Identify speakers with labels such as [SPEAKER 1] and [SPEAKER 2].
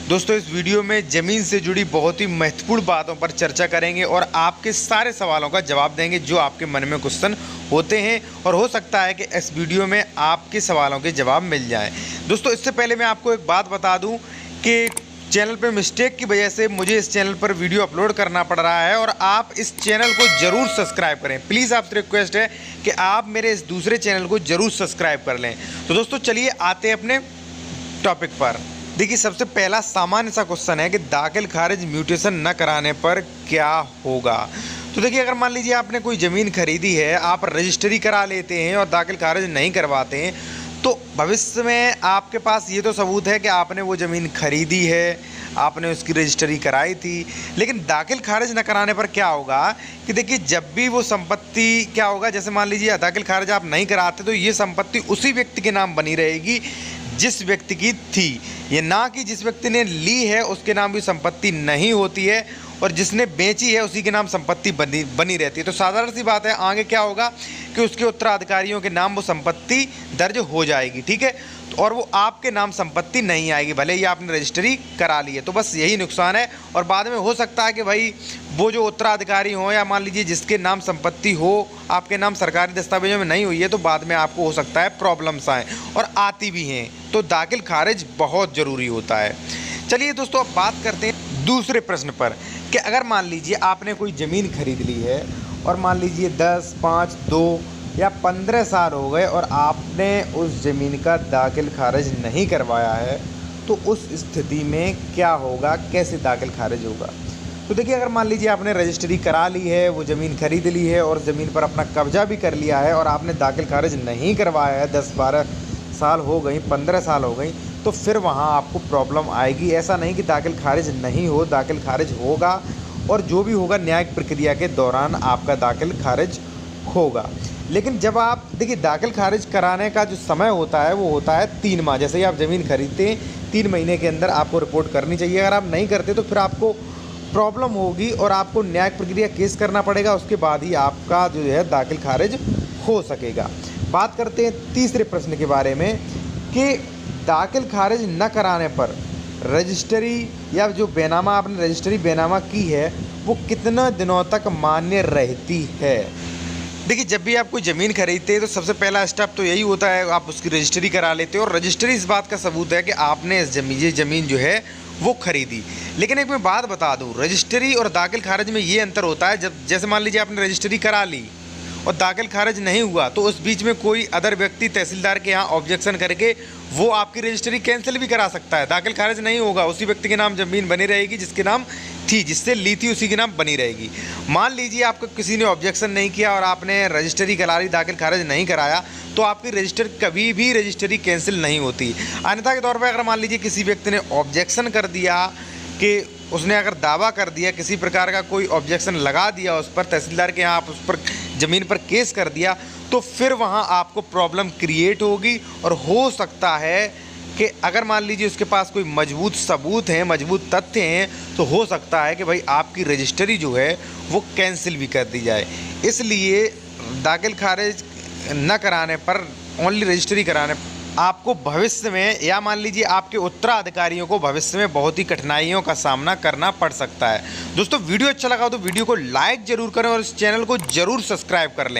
[SPEAKER 1] दोस्तों इस वीडियो में ज़मीन से जुड़ी बहुत ही महत्वपूर्ण बातों पर चर्चा करेंगे और आपके सारे सवालों का जवाब देंगे जो आपके मन में क्वेश्चन होते हैं, और हो सकता है कि इस वीडियो में आपके सवालों के जवाब मिल जाएं। दोस्तों इससे पहले मैं आपको एक बात बता दूं कि चैनल पे मिस्टेक की वजह से मुझे इस चैनल पर वीडियो अपलोड करना पड़ रहा है और आप इस चैनल को ज़रूर सब्सक्राइब करें। प्लीज़ आपसे रिक्वेस्ट है कि आप मेरे इस दूसरे चैनल को ज़रूर सब्सक्राइब कर लें। तो दोस्तों चलिए आते हैं अपने टॉपिक पर। देखिए सबसे पहला सामान्य सा क्वेश्चन है कि दाखिल खारिज म्यूटेशन न कराने पर क्या होगा। तो देखिए अगर मान लीजिए आपने कोई ज़मीन खरीदी है, आप रजिस्ट्री करा लेते हैं और दाखिल खारिज नहीं करवाते हैं, तो भविष्य में आपके पास ये तो सबूत है कि आपने वो ज़मीन खरीदी है, आपने उसकी रजिस्ट्री कराई थी, लेकिन दाखिल खारिज न कराने पर क्या होगा कि देखिए जब भी वो संपत्ति क्या होगा, जैसे मान लीजिए दाखिल खारिज आप नहीं कराते तो ये संपत्ति उसी व्यक्ति के नाम बनी रहेगी जिस व्यक्ति की थी, ये ना कि जिस व्यक्ति ने ली है उसके नाम भी संपत्ति नहीं होती है और जिसने बेची है उसी के नाम संपत्ति बनी रहती है। तो साधारण सी बात है, आगे क्या होगा कि उसके उत्तराधिकारियों के नाम वो संपत्ति दर्ज हो जाएगी, ठीक है, और वो आपके नाम संपत्ति नहीं आएगी, भले ही आपने रजिस्ट्री करा ली है। तो बस यही नुकसान है, और बाद में हो सकता है कि भाई वो जो उत्तराधिकारी हो या मान लीजिए जिसके नाम संपत्ति हो आपके नाम सरकारी दस्तावेजों में नहीं हुई है, तो बाद में आपको हो सकता है प्रॉब्लम्स आएँ, और आती भी हैं। तो दाखिल खारिज बहुत ज़रूरी होता है। चलिए दोस्तों अब बात करते हैं दूसरे प्रश्न पर कि अगर मान लीजिए आपने कोई ज़मीन खरीद ली है और मान लीजिए 10, 5, 2 या 15 साल हो गए और आपने उस ज़मीन का दाखिल खारिज नहीं करवाया है, तो उस स्थिति में क्या होगा, कैसे दाखिल खारिज होगा। तो देखिए अगर मान लीजिए आपने रजिस्ट्री करा ली है, वो ज़मीन खरीद ली है और ज़मीन पर अपना कब्जा भी कर लिया है और आपने दाखिल खारिज नहीं करवाया है, 10, 12 साल हो गई, 15 साल हो गई, तो फिर वहाँ आपको प्रॉब्लम आएगी। ऐसा नहीं कि दाखिल खारिज नहीं हो, दाखिल खारिज होगा, और जो भी होगा न्यायिक प्रक्रिया के दौरान आपका दाखिल खारिज होगा। लेकिन जब आप देखिए दाखिल खारिज कराने का जो समय होता है वो होता है 3 माह। जैसे ही आप ज़मीन खरीदते हैं 3 महीने के अंदर आपको रिपोर्ट करनी चाहिए। अगर आप नहीं करते तो फिर आपको प्रॉब्लम होगी और आपको न्यायिक प्रक्रिया केस करना पड़ेगा, उसके बाद ही आपका जो है दाखिल खारिज हो सकेगा। बात करते हैं तीसरे प्रश्न के बारे में कि दाखिल खारिज न कराने पर रजिस्ट्री या जो बेनामा आपने रजिस्ट्री बेनामा की है वो कितने दिनों तक मान्य रहती है। देखिए जब भी आप कोई ज़मीन खरीदते हैं तो सबसे पहला स्टेप तो यही होता है, आप उसकी रजिस्ट्री करा लेते हो, और रजिस्ट्री इस बात का सबूत है कि आपने इस ज़मीन जो है वो खरीदी। लेकिन एक मैं बात बता दूं, रजिस्ट्री और दाखिल खारिज में ये अंतर होता है, जब जैसे मान लीजिए आपने रजिस्ट्री करा ली और दाखिल खारिज नहीं हुआ, तो उस बीच में कोई अदर व्यक्ति तहसीलदार के यहाँ ऑब्जेक्शन करके वो आपकी रजिस्ट्री कैंसिल भी करा सकता है। दाखिल खारिज नहीं होगा, उसी व्यक्ति के नाम ज़मीन बनी रहेगी जिसके नाम थी, जिससे ली थी उसी के नाम बनी रहेगी। मान लीजिए आपको किसी ने ऑब्जेक्शन नहीं किया और आपने रजिस्ट्री करा ली, दाखिल खारिज नहीं कराया, तो आपकी रजिस्टर कभी भी रजिस्ट्री कैंसिल नहीं होती। अन्यथा के तौर पर अगर मान लीजिए किसी व्यक्ति ने ऑब्जेक्शन कर दिया कि उसने अगर दावा कर दिया, किसी प्रकार का कोई ऑब्जेक्शन लगा दिया उस पर, तहसीलदार के यहाँ आप उस पर ज़मीन पर केस कर दिया, तो फिर वहाँ आपको प्रॉब्लम क्रिएट होगी, और हो सकता है कि अगर मान लीजिए उसके पास कोई मजबूत सबूत हैं, मजबूत तथ्य हैं, तो हो सकता है कि भाई आपकी रजिस्ट्री जो है वो कैंसिल भी कर दी जाए। इसलिए दाखिल खारिज न कराने पर, ओनली रजिस्ट्री कराने पर आपको भविष्य में या मान लीजिए आपके उत्तराधिकारियों को भविष्य में बहुत ही कठिनाइयों का सामना करना पड़ सकता है। दोस्तों वीडियो अच्छा लगा तो वीडियो को लाइक ज़रूर करें और इस चैनल को ज़रूर सब्सक्राइब कर लें।